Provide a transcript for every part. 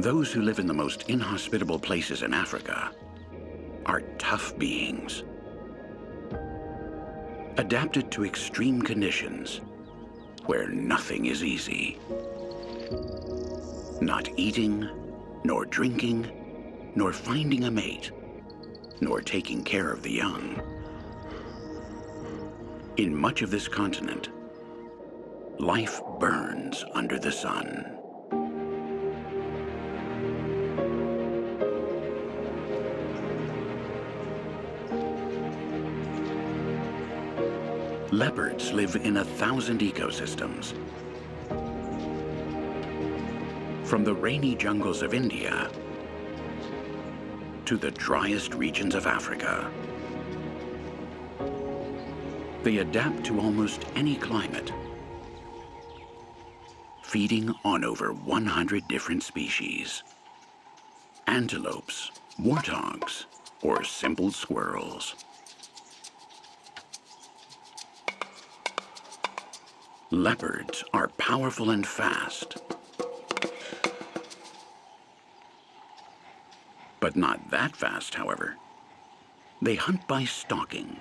Those who live in the most inhospitable places in Africa are tough beings, adapted to extreme conditions where nothing is easy. Not eating, nor drinking, nor finding a mate, nor taking care of the young. In much of this continent, life burns under the sun. Leopards live in 1,000 ecosystems. From the rainy jungles of India to the driest regions of Africa. They adapt to almost any climate, feeding on over 100 different species. Antelopes, warthogs, or simple squirrels. Leopards are powerful and fast, but not that fast, however. They hunt by stalking.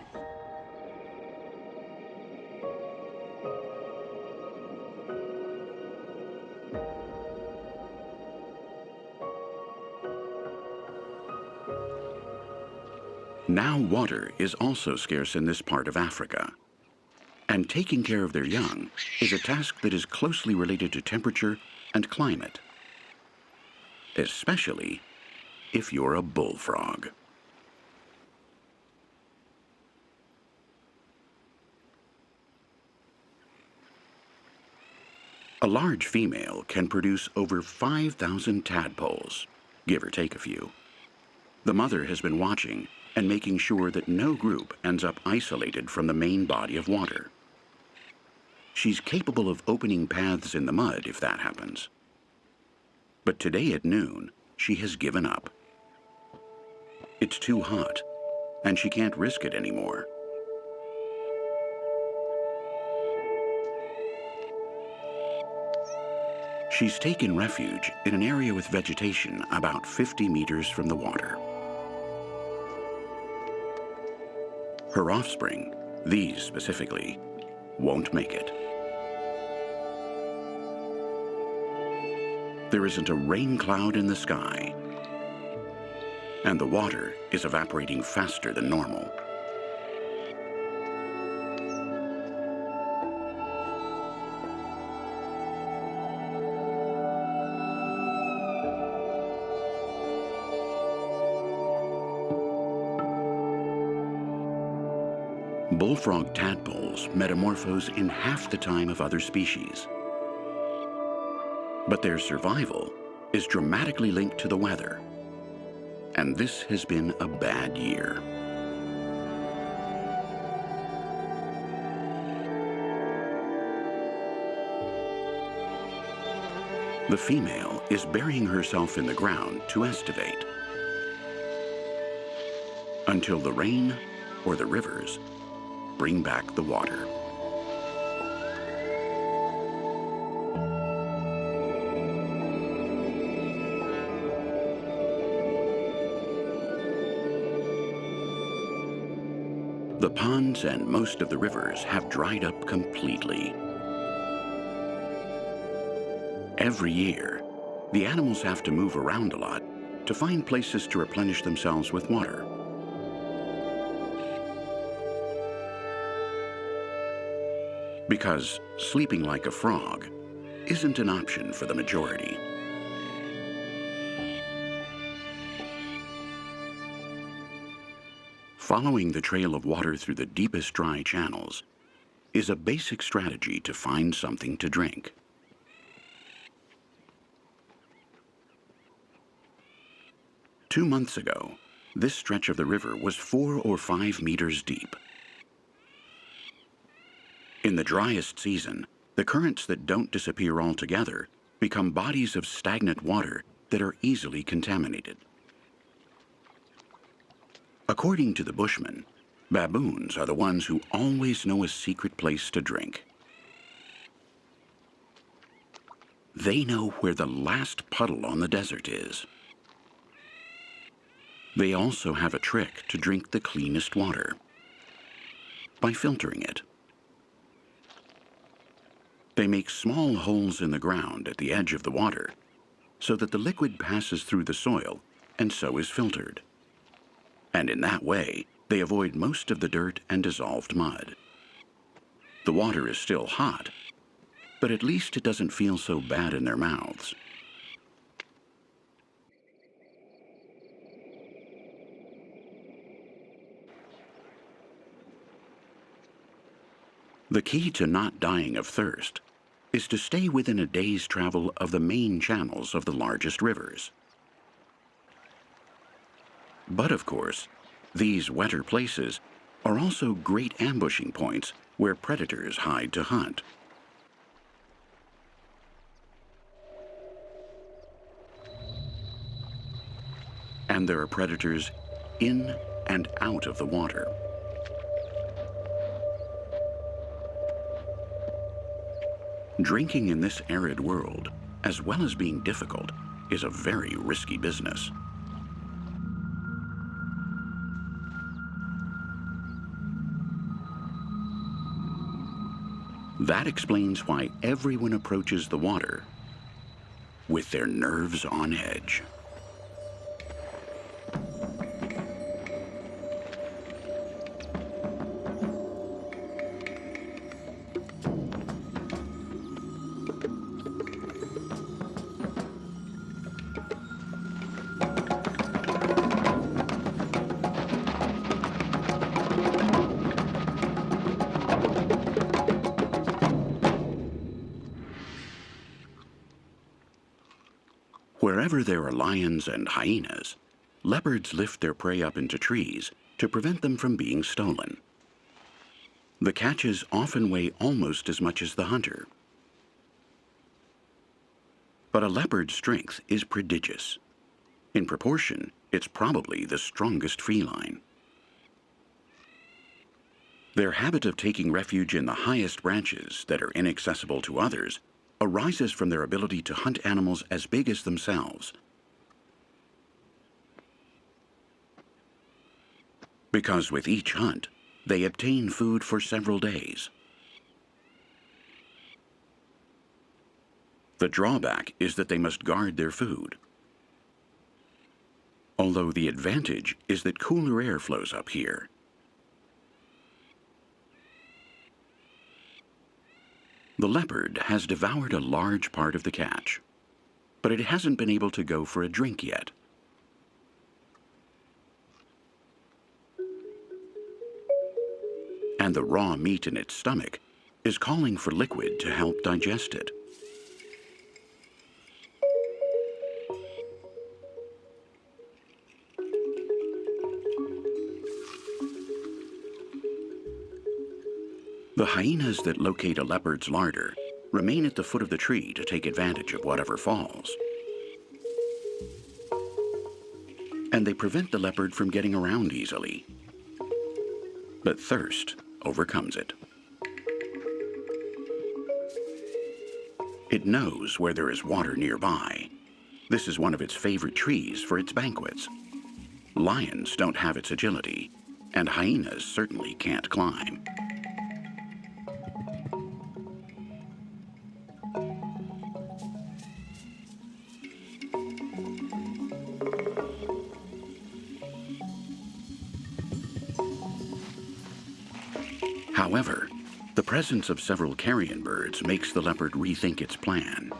Now water is also scarce in this part of Africa, and taking care of their young is a task that is closely related to temperature and climate, especially if you're a bullfrog. A large female can produce over 5,000 tadpoles, give or take a few. The mother has been watching and making sure that no group ends up isolated from the main body of water. She's capable of opening paths in the mud if that happens. But today at noon, she has given up. It's too hot, and she can't risk it anymore. She's taken refuge in an area with vegetation about 50 meters from the water. Her offspring, these specifically, won't make it. There isn't a rain cloud in the sky, and the water is evaporating faster than normal. Bullfrog tadpoles metamorphose in half the time of other species. But their survival is dramatically linked to the weather, and this has been a bad year. The female is burying herself in the ground to estivate until the rain or the rivers bring back the water. The ponds and most of the rivers have dried up completely. Every year, the animals have to move around a lot to find places to replenish themselves with water. Because sleeping like a frog isn't an option for the majority. Following the trail of water through the deepest dry channels is a basic strategy to find something to drink. Two months ago, this stretch of the river was 4 or 5 meters deep. In the driest season, the currents that don't disappear altogether become bodies of stagnant water that are easily contaminated. According to the Bushmen, baboons are the ones who always know a secret place to drink. they know where the last puddle on the desert is. They also have a trick to drink the cleanest water by filtering it. They make small holes in the ground at the edge of the water so that the liquid passes through the soil and so is filtered. And in that way, they avoid most of the dirt and dissolved mud. The water is still hot, but at least it doesn't feel so bad in their mouths. The key to not dying of thirst is to stay within a day's travel of the main channels of the largest rivers. But of course, these wetter places are also great ambushing points where predators hide to hunt. And there are predators in and out of the water. Drinking in this arid world, as well as being difficult, is a very risky business. That explains why everyone approaches the water with their nerves on edge. Wherever there are lions and hyenas, leopards lift their prey up into trees to prevent them from being stolen. The catches often weigh almost as much as the hunter. But a leopard's strength is prodigious. In proportion, it's probably the strongest feline. Their habit of taking refuge in the highest branches that are inaccessible to others arises from their ability to hunt animals as big as themselves. Because with each hunt, they obtain food for several days. The drawback is that they must guard their food. Although the advantage is that cooler air flows up here. The leopard has devoured a large part of the catch, but it hasn't been able to go for a drink yet. And the raw meat in its stomach is calling for liquid to help digest it. The hyenas that locate a leopard's larder remain at the foot of the tree to take advantage of whatever falls. And they prevent the leopard from getting around easily. But thirst overcomes it. It knows where there is water nearby. This is one of its favorite trees for its banquets. Lions don't have its agility, and hyenas certainly can't climb. However, the presence of several carrion birds makes the leopard rethink its plan.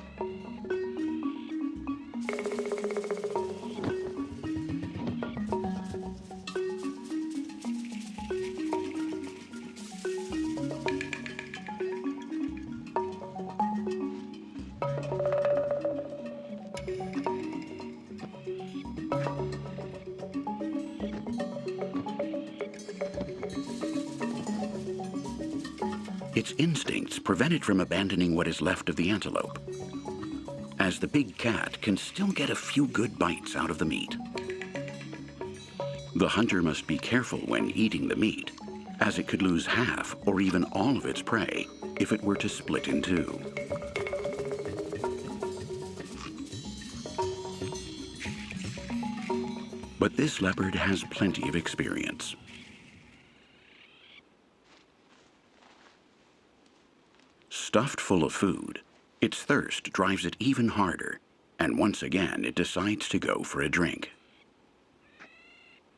Its instincts prevent it from abandoning what is left of the antelope, as the big cat can still get a few good bites out of the meat. The hunter must be careful when eating the meat, as it could lose half or even all of its prey if it were to split in two. But this leopard has plenty of experience. Stuffed full of food, its thirst drives it even harder, and once again it decides to go for a drink.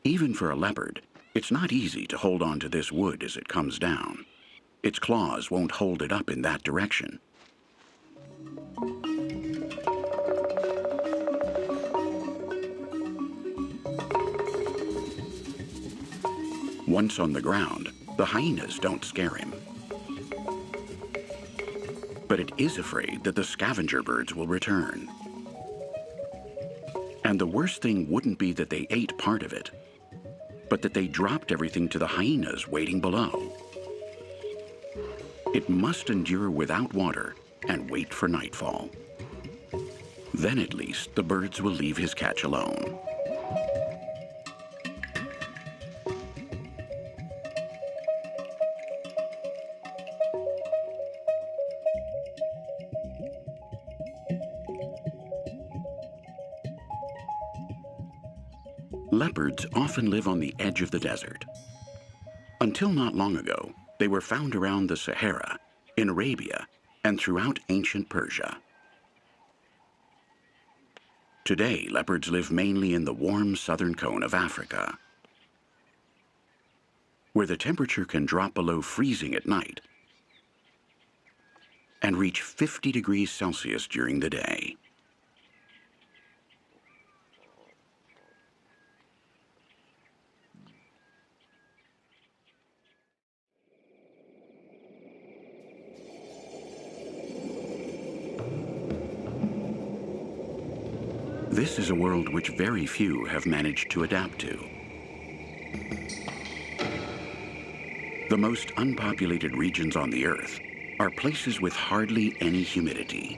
Even for a leopard, it's not easy to hold on to this wood as it comes down. Its claws won't hold it up in that direction. Once on the ground, the hyenas don't scare him. But it is afraid that the scavenger birds will return. And the worst thing wouldn't be that they ate part of it, but that they dropped everything to the hyenas waiting below. It must endure without water and wait for nightfall. Then at least the birds will leave his catch alone. Leopards often live on the edge of the desert. Until not long ago, they were found around the Sahara, in Arabia, and throughout ancient Persia. Today, leopards live mainly in the warm southern cone of Africa, where the temperature can drop below freezing at night and reach 50 degrees Celsius during the day. This is a world which very few have managed to adapt to. The most unpopulated regions on the Earth are places with hardly any humidity.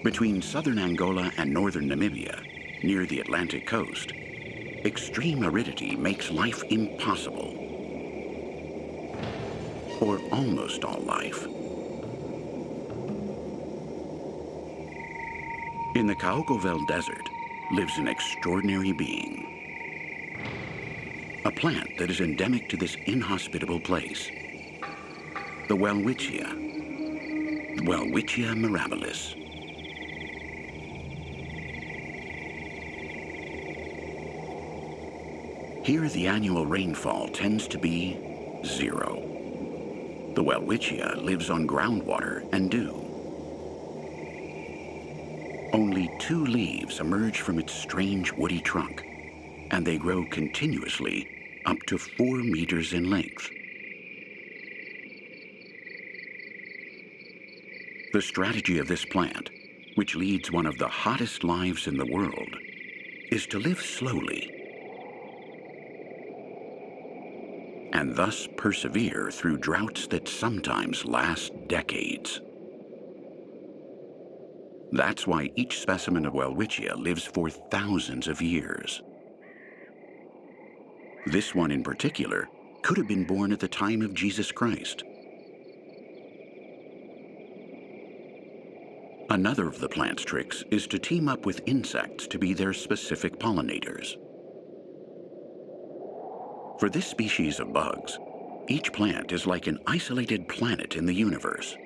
Between southern Angola and northern Namibia, near the Atlantic coast, extreme aridity makes life impossible. Or almost all life. In the Kaokoveld Desert lives an extraordinary being. A plant that is endemic to this inhospitable place. The Welwitschia mirabilis. Here the annual rainfall tends to be 0. The Welwitschia lives on groundwater and dew. Only 2 leaves emerge from its strange woody trunk, and they grow continuously up to 4 meters in length. The strategy of this plant, which leads one of the hottest lives in the world, is to live slowly and thus persevere through droughts that sometimes last decades. That's why each specimen of Welwitschia lives for thousands of years. This one in particular could have been born at the time of Jesus Christ. Another of the plant's tricks is to team up with insects to be their specific pollinators. For this species of bugs, each plant is like an isolated planet in the universe.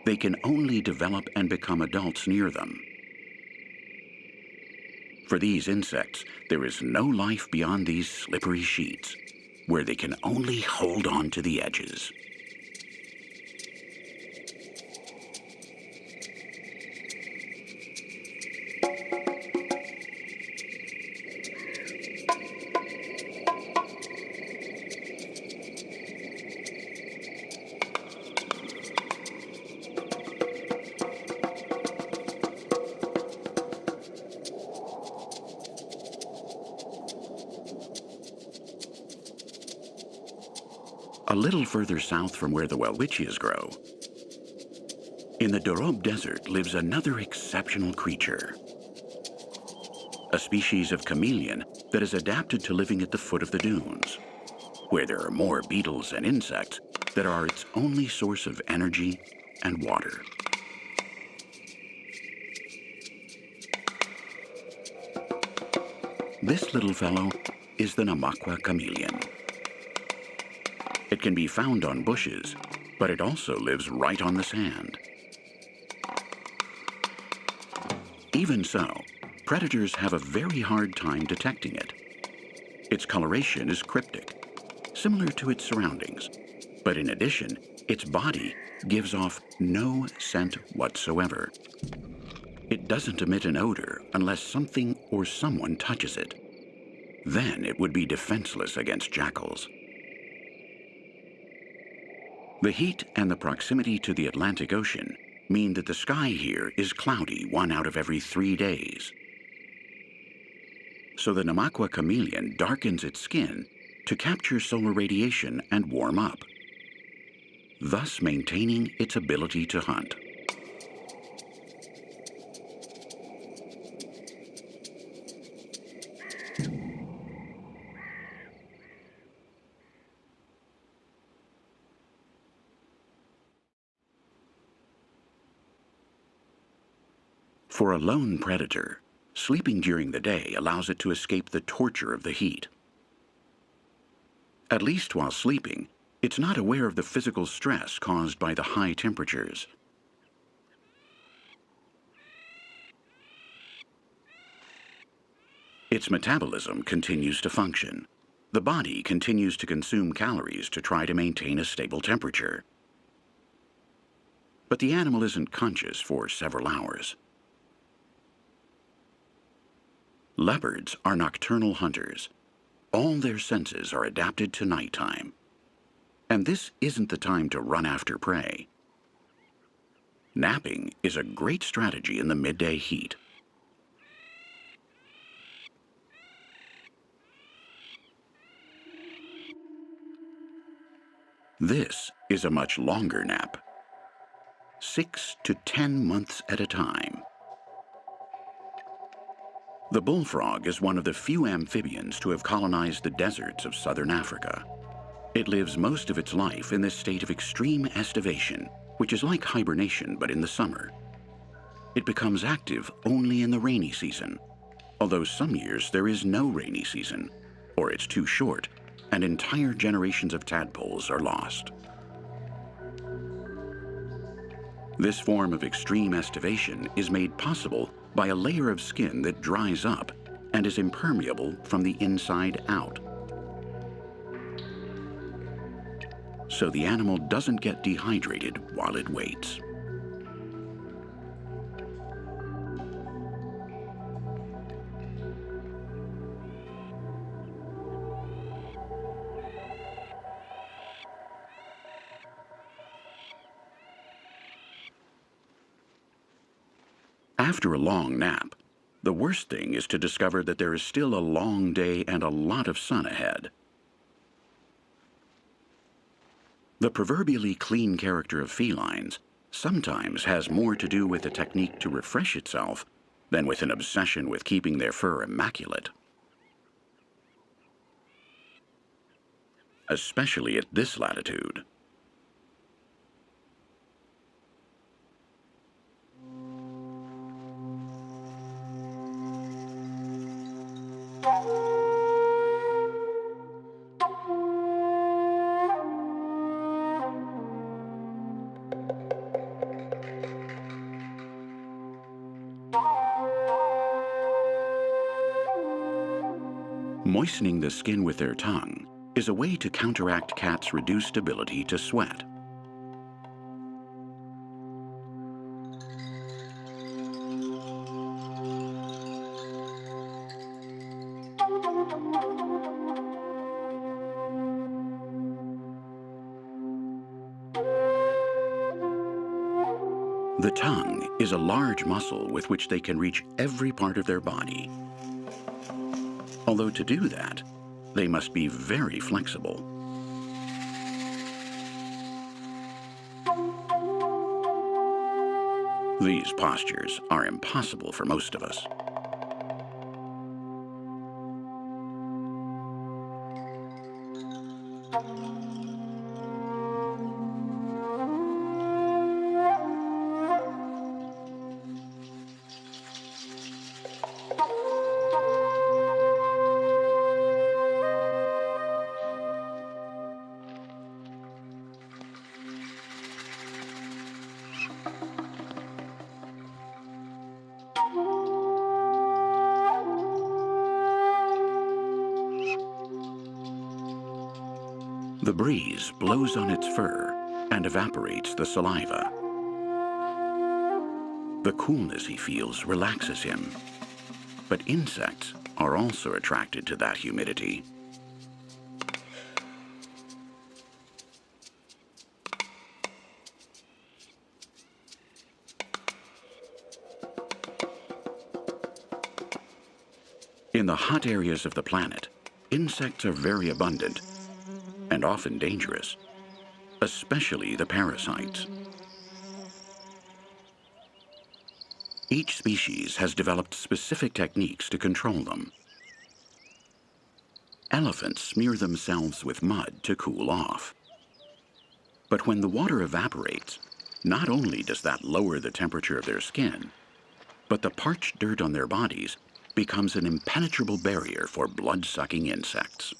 They can only develop and become adults near them. For these insects, there is no life beyond these slippery sheets, where they can only hold on to the edges. A little further south from where the Welwitschias grow, in the Dorob Desert lives another exceptional creature. A species of chameleon that is adapted to living at the foot of the dunes, where there are more beetles and insects that are its only source of energy and water. This little fellow is the Namaqua chameleon. It can be found on bushes, but it also lives right on the sand. Even so, predators have a very hard time detecting it. Its coloration is cryptic, similar to its surroundings, but in addition, its body gives off no scent whatsoever. It doesn't emit an odor unless something or someone touches it. Then it would be defenseless against jackals. The heat and the proximity to the Atlantic Ocean mean that the sky here is cloudy 1 out of every 3 days. So the Namaqua chameleon darkens its skin to capture solar radiation and warm up, thus maintaining its ability to hunt. For a lone predator, sleeping during the day allows it to escape the torture of the heat. At least while sleeping, it's not aware of the physical stress caused by the high temperatures. Its metabolism continues to function. The body continues to consume calories to try to maintain a stable temperature. But the animal isn't conscious for several hours. Leopards are nocturnal hunters. All their senses are adapted to nighttime. And this isn't the time to run after prey. Napping is a great strategy in the midday heat. This is a much longer nap, 6 to 10 months at a time. The bullfrog is one of the few amphibians to have colonized the deserts of southern Africa. It lives most of its life in this state of extreme estivation, which is like hibernation but in the summer. It becomes active only in the rainy season, although some years there is no rainy season, or it's too short, and entire generations of tadpoles are lost. This form of extreme estivation is made possible by a layer of skin that dries up and is impermeable from the inside out. So the animal doesn't get dehydrated while it waits. After a long nap, the worst thing is to discover that there is still a long day and a lot of sun ahead. The proverbially clean character of felines sometimes has more to do with a technique to refresh itself than with an obsession with keeping their fur immaculate. Especially at this latitude. Moistening the skin with their tongue is a way to counteract cats' reduced ability to sweat. The tongue is a large muscle with which they can reach every part of their body. Although to do that, they must be very flexible. These postures are impossible for most of us. The breeze blows on its fur and evaporates the saliva. The coolness he feels relaxes him, but insects are also attracted to that humidity. In the hot areas of the planet, insects are very abundant and often dangerous, especially the parasites. Each species has developed specific techniques to control them. Elephants smear themselves with mud to cool off. But when the water evaporates, not only does that lower the temperature of their skin, but the parched dirt on their bodies becomes an impenetrable barrier for blood-sucking insects.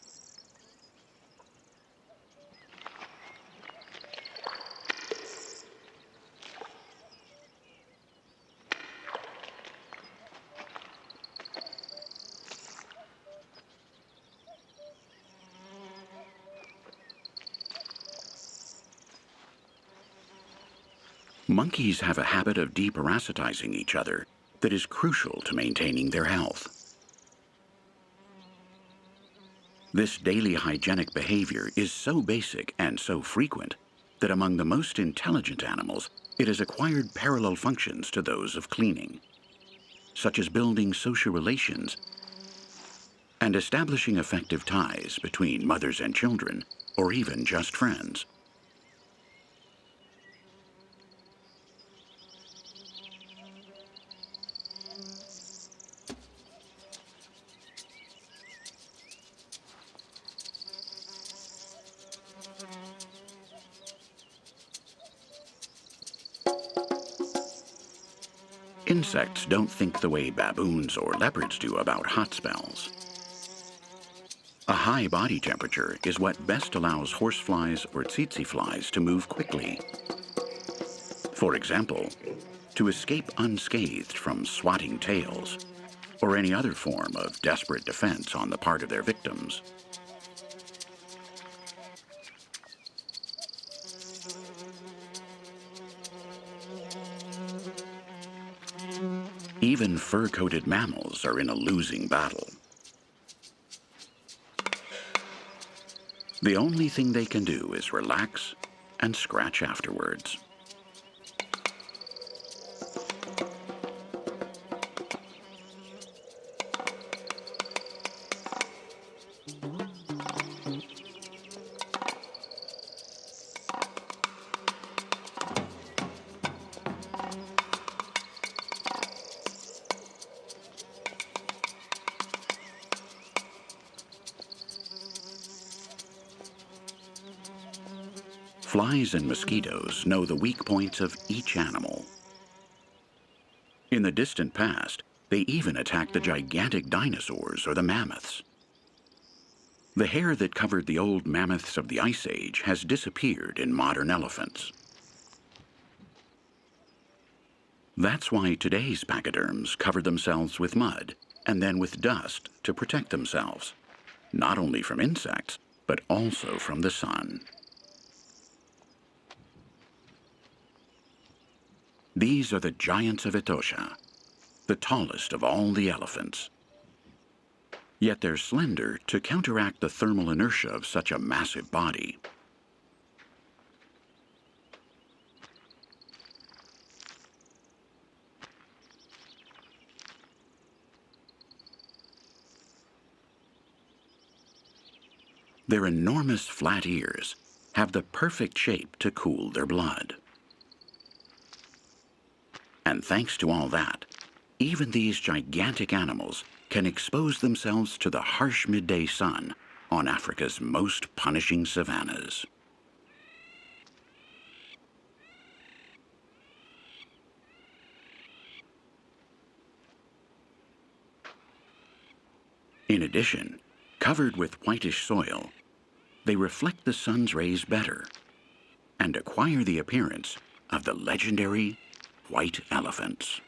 Monkeys have a habit of deparasitizing each other that is crucial to maintaining their health. This daily hygienic behavior is so basic and so frequent that among the most intelligent animals, it has acquired parallel functions to those of cleaning, such as building social relations and establishing effective ties between mothers and children, or even just friends. Insects don't think the way baboons or leopards do about hot spells. A high body temperature is what best allows horseflies or tsetse flies to move quickly. For example, to escape unscathed from swatting tails or any other form of desperate defense on the part of their victims. Even fur-coated mammals are in a losing battle. The only thing they can do is relax and scratch afterwards. Flies and mosquitoes know the weak points of each animal. In the distant past, they even attacked the gigantic dinosaurs or the mammoths. The hair that covered the old mammoths of the Ice Age has disappeared in modern elephants. That's why today's pachyderms cover themselves with mud and then with dust to protect themselves, not only from insects, but also from the sun. These are the giants of Etosha, the tallest of all the elephants. Yet they're slender to counteract the thermal inertia of such a massive body. Their enormous flat ears have the perfect shape to cool their blood. And thanks to all that, even these gigantic animals can expose themselves to the harsh midday sun on Africa's most punishing savannas. In addition, covered with whitish soil, they reflect the sun's rays better and acquire the appearance of the legendary white elephants.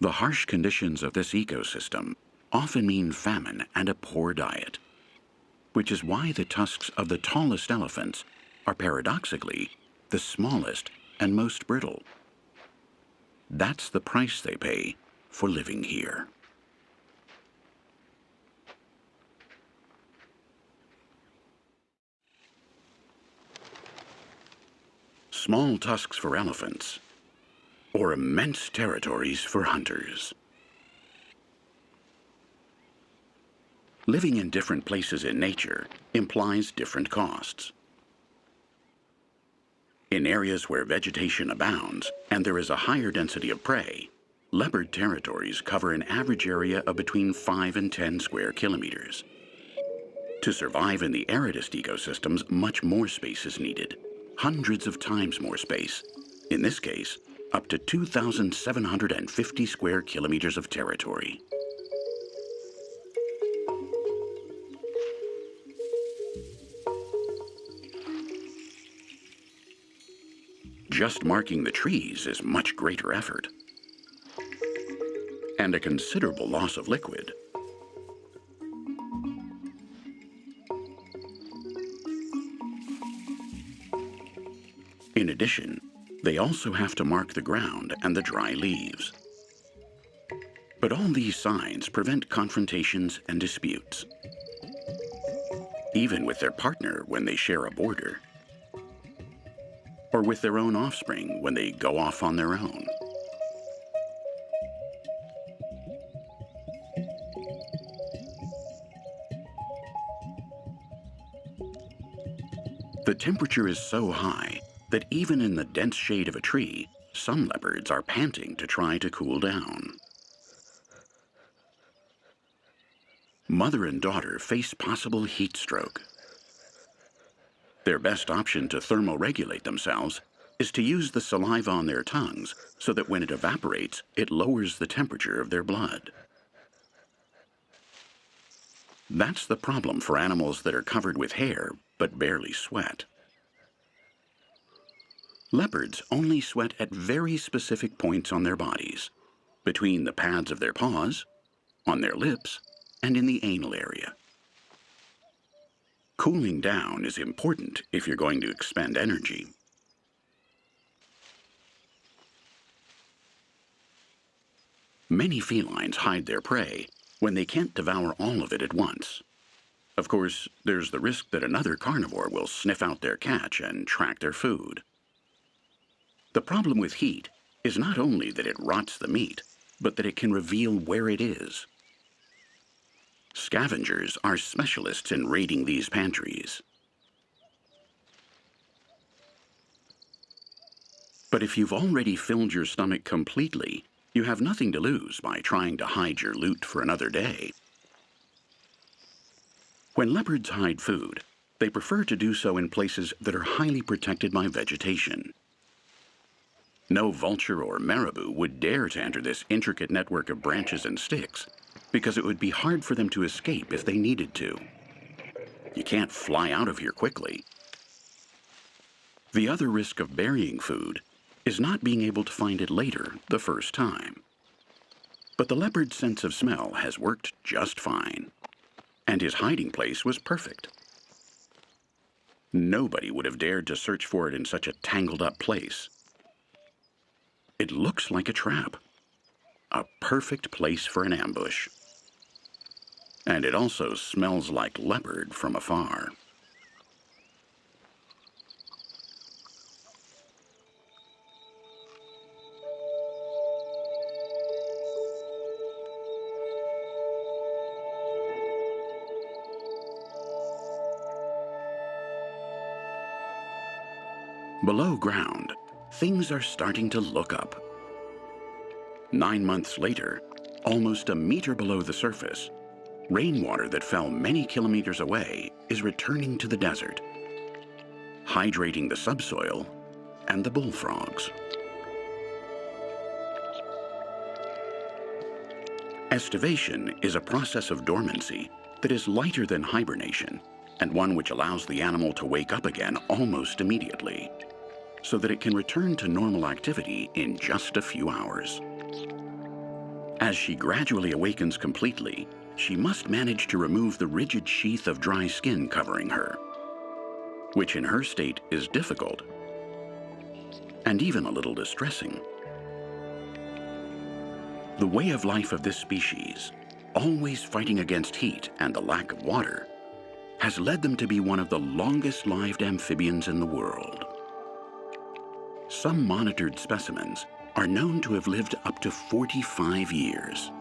The harsh conditions of this ecosystem often mean famine and a poor diet, which is why the tusks of the tallest elephants are paradoxically the smallest and most brittle. That's the price they pay for living here. Small tusks for elephants, or immense territories for hunters. Living in different places in nature implies different costs. In areas where vegetation abounds and there is a higher density of prey, leopard territories cover an average area of between 5 and 10 square kilometers. To survive in the aridest ecosystems, much more space is needed, hundreds of times more space. In this case, up to 2,750 square kilometers of territory. Just marking the trees is much greater effort, and a considerable loss of liquid. In addition, they also have to mark the ground and the dry leaves. But all these signs prevent confrontations and disputes, even with their partner when they share a border, or with their own offspring when they go off on their own. The temperature is so high that even in the dense shade of a tree, some leopards are panting to try to cool down. Mother and daughter face possible heat stroke. Their best option to thermoregulate themselves is to use the saliva on their tongues so that when it evaporates, it lowers the temperature of their blood. That's the problem for animals that are covered with hair but barely sweat. Leopards only sweat at very specific points on their bodies, between the pads of their paws, on their lips, and in the anal area. Cooling down is important if you're going to expend energy. Many felines hide their prey when they can't devour all of it at once. Of course, there's the risk that another carnivore will sniff out their catch and track their food. The problem with heat is not only that it rots the meat, but that it can reveal where it is. Scavengers are specialists in raiding these pantries. But if you've already filled your stomach completely, you have nothing to lose by trying to hide your loot for another day. When leopards hide food, they prefer to do so in places that are highly protected by vegetation. No vulture or marabou would dare to enter this intricate network of branches and sticks, because it would be hard for them to escape if they needed to. You can't fly out of here quickly. The other risk of burying food is not being able to find it later the first time. But the leopard's sense of smell has worked just fine, and his hiding place was perfect. Nobody would have dared to search for it in such a tangled-up place. It looks like a trap, a perfect place for an ambush. And it also smells like leopard from afar. Below ground, things are starting to look up. 9 months later, almost a meter below the surface, rainwater that fell many kilometers away is returning to the desert, hydrating the subsoil and the bullfrogs. Estivation is a process of dormancy that is lighter than hibernation, and one which allows the animal to wake up again almost immediately, so that it can return to normal activity in just a few hours. As she gradually awakens completely, she must manage to remove the rigid sheath of dry skin covering her, which in her state is difficult and even a little distressing. The way of life of this species, always fighting against heat and the lack of water, has led them to be one of the longest-lived amphibians in the world. Some monitored specimens are known to have lived up to 45 years.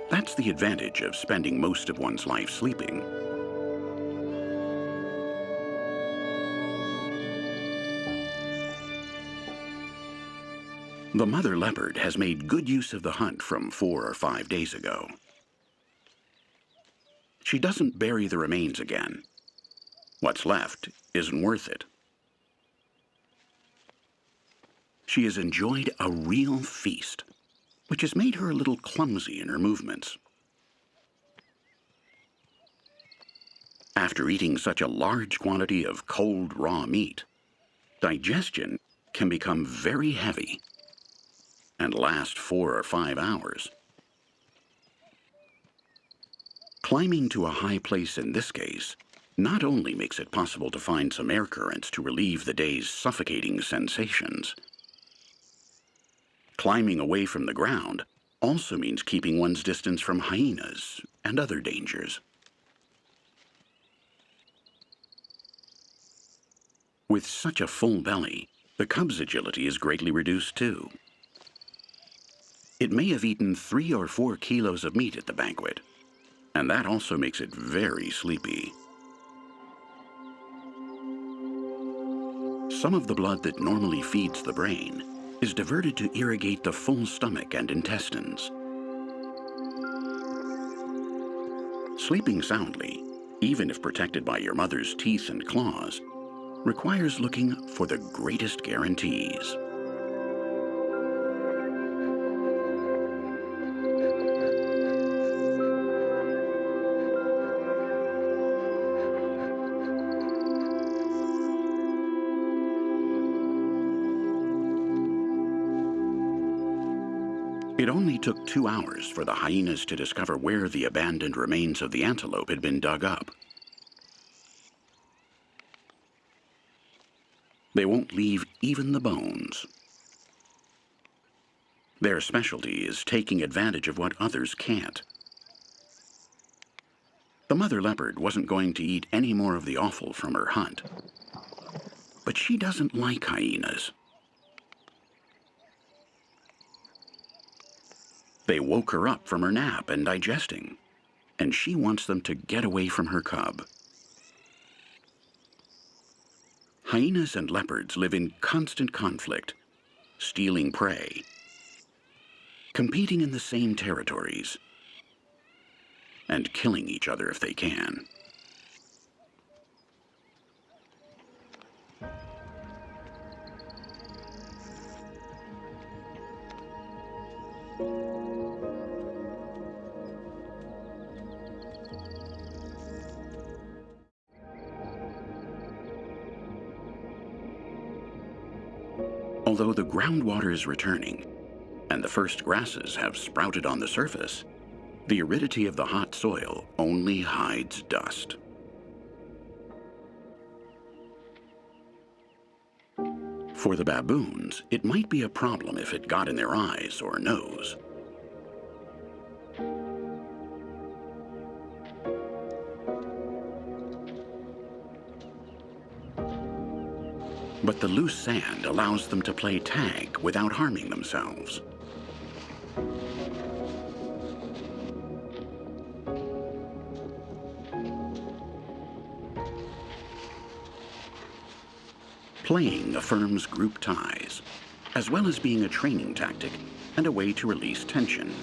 That's the advantage of spending most of one's life sleeping. The mother leopard has made good use of the hunt from 4 or 5 days ago. She doesn't bury the remains again. What's left isn't worth it. She has enjoyed a real feast, which has made her a little clumsy in her movements. After eating such a large quantity of cold, raw meat, digestion can become very heavy and last 4 or 5 hours. Climbing to a high place in this case not only makes it possible to find some air currents to relieve the day's suffocating sensations, climbing away from the ground also means keeping one's distance from hyenas and other dangers. With such a full belly, the cub's agility is greatly reduced too. It may have eaten 3 or 4 kilos of meat at the banquet, and that also makes it very sleepy. Some of the blood that normally feeds the brain is diverted to irrigate the full stomach and intestines. Sleeping soundly, even if protected by your mother's teeth and claws, requires looking for the greatest guarantees. It only took 2 hours for the hyenas to discover where the abandoned remains of the antelope had been dug up. They won't leave even the bones. Their specialty is taking advantage of what others can't. The mother leopard wasn't going to eat any more of the offal from her hunt, but she doesn't like hyenas. They woke her up from her nap and digesting, and she wants them to get away from her cub. Hyenas and leopards live in constant conflict, stealing prey, competing in the same territories, and killing each other if they can. Although the groundwater is returning and the first grasses have sprouted on the surface, the aridity of the hot soil only hides dust. For the baboons, it might be a problem if it got in their eyes or nose. But the loose sand allows them to play tag without harming themselves. Playing affirms group ties, as well as being a training tactic and a way to release tension.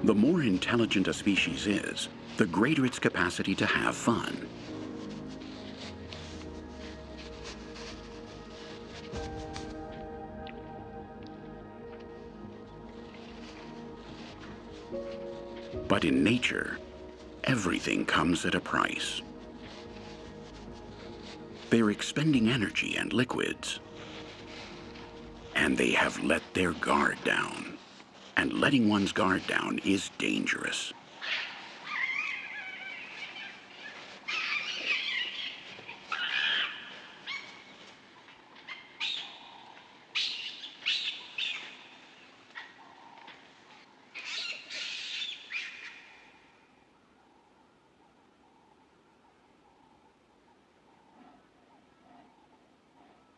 The more intelligent a species is, the greater its capacity to have fun. But in nature, everything comes at a price. They're expending energy and liquids. And they have let their guard down. And letting one's guard down is dangerous.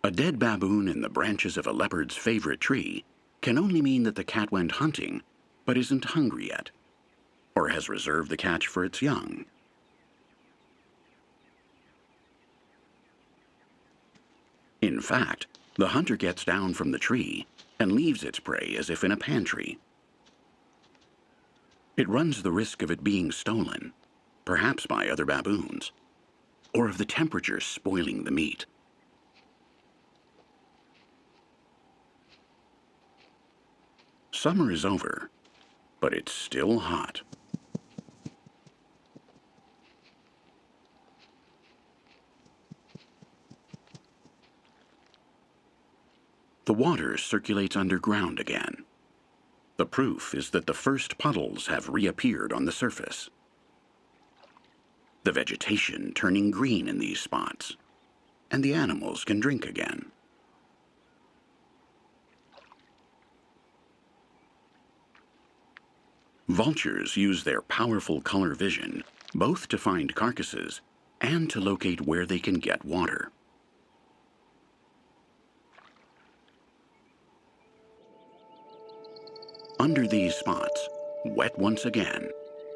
A dead baboon in the branches of a leopard's favorite tree can only mean that the cat went hunting, but isn't hungry yet, or has reserved the catch for its young. In fact, the hunter gets down from the tree and leaves its prey as if in a pantry. It runs the risk of it being stolen, perhaps by other baboons, or of the temperature spoiling the meat. Summer is over, but it's still hot. The water circulates underground again. The proof is that the first puddles have reappeared on the surface. The vegetation turning green in these spots, and the animals can drink again. Vultures use their powerful color vision both to find carcasses and to locate where they can get water. Under these spots, wet once again,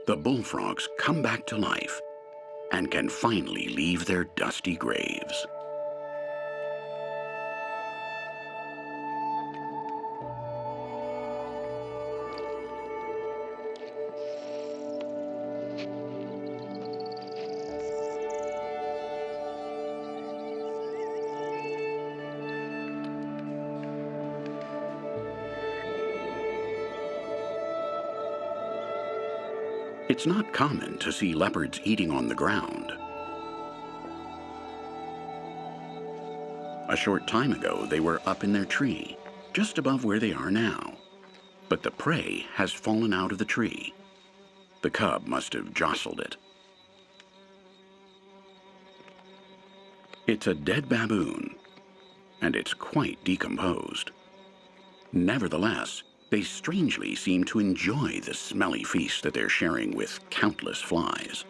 the bullfrogs come back to life and can finally leave their dusty graves. It's not common to see leopards eating on the ground. A short time ago, they were up in their tree, just above where they are now. But the prey has fallen out of the tree. The cub must have jostled it. It's a dead baboon, and it's quite decomposed. Nevertheless, they strangely seem to enjoy the smelly feast that they're sharing with countless flies.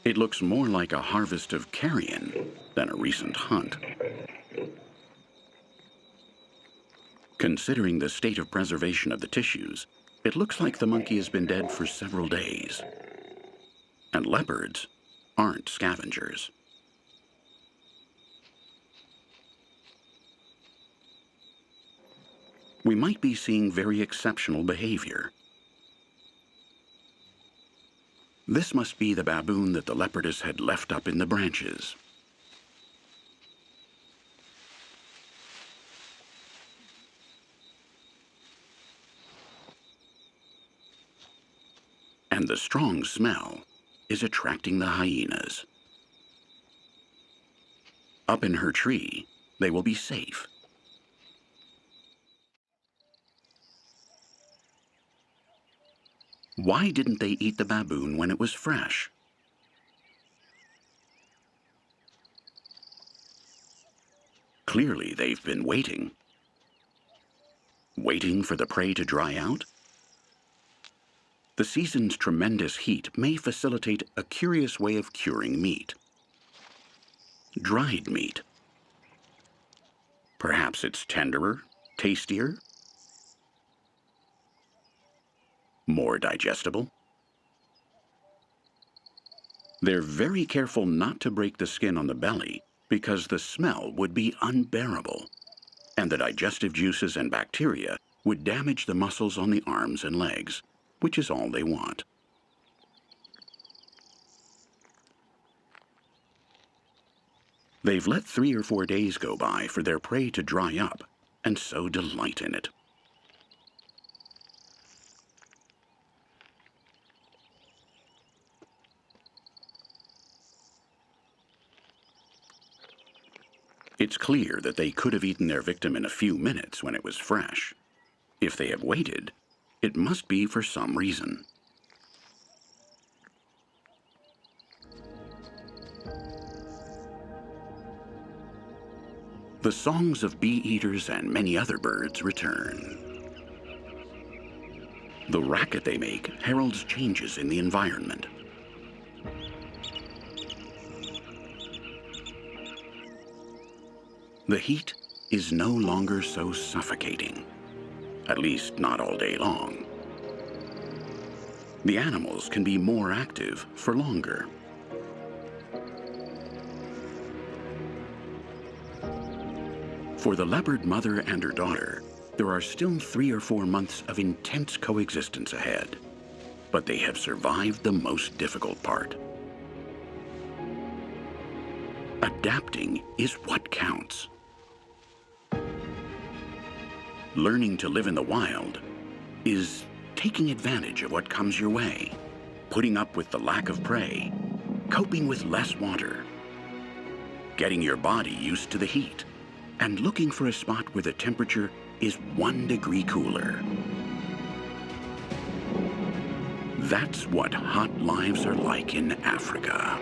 It looks more like a harvest of carrion than a recent hunt. Considering the state of preservation of the tissues, it looks like the monkey has been dead for several days. And leopards aren't scavengers. We might be seeing very exceptional behavior. This must be the baboon that the leopardess had left up in the branches. And the strong smell is attracting the hyenas. Up in her tree, they will be safe. Why didn't they eat the baboon when it was fresh? Clearly, they've been waiting. Waiting for the prey to dry out? The season's tremendous heat may facilitate a curious way of curing meat. Dried meat. Perhaps it's tenderer, tastier, more digestible. They're very careful not to break the skin on the belly because the smell would be unbearable, and the digestive juices and bacteria would damage the muscles on the arms and legs, which is all they want. They've let 3 or 4 days go by for their prey to dry up, and so delight in it. It's clear that they could have eaten their victim in a few minutes when it was fresh. If they have waited, it must be for some reason. The songs of bee-eaters and many other birds return. The racket they make heralds changes in the environment. The heat is no longer so suffocating, at least not all day long. The animals can be more active for longer. For the leopard mother and her daughter, there are still 3 or 4 months of intense coexistence ahead, but they have survived the most difficult part. Adapting is what counts. Learning to live in the wild is taking advantage of what comes your way, putting up with the lack of prey, coping with less water, getting your body used to the heat, and looking for a spot where the temperature is 1 degree cooler. That's what hot lives are like in Africa.